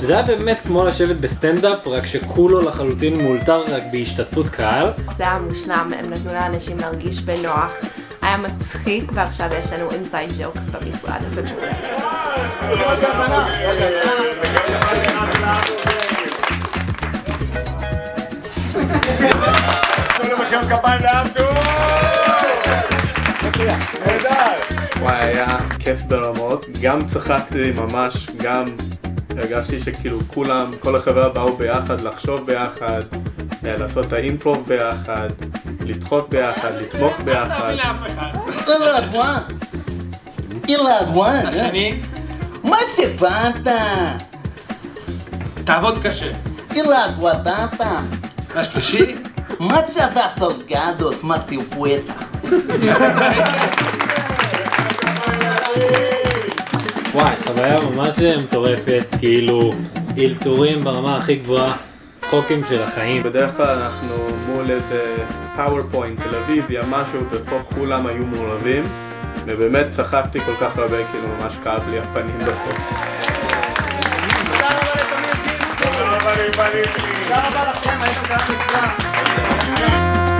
זה היה באמת כמו לשבת בסטנדאפ, רק שכולו לחלוטין מאולתר רק בהשתתפות קהל. זה היה מושלם, הם נתנו לאנשים להרגיש בנוח. היה מצחיק, ועכשיו יש לנו אינסייד ג'וקס במשרד, אז זה מעולה. תנו למחיאות כפיים לאבטו! וואי, היה כיף ברמות, גם צחקתי ממש, גם הרגשתי שכאילו כולם, כל החברה באו ביחד, לחשוב ביחד, לעשות את האימפרוב ביחד, לדחות ביחד, לתמוך ביחד. אלעד, השני, מה שבאת? תעבוד קשה. אלעד, ודעת? השלישי, מצ'דה סלגדוס, מרטיו פואטה. וואי, חוויה ממש מטורפת, כאילו אלתורים ברמה הכי גבוהה, צחוקים של החיים. בדרך כלל אנחנו מול איזה פאורפוינט, טלוויזיה, משהו, ופה כולם היו מעורבים, ובאמת צחקתי כל כך הרבה, כאילו ממש כאב לי הפנים בסוף. תודה רבה לתמיר גיל. תודה רבה לכם, הייתם גם נפלא.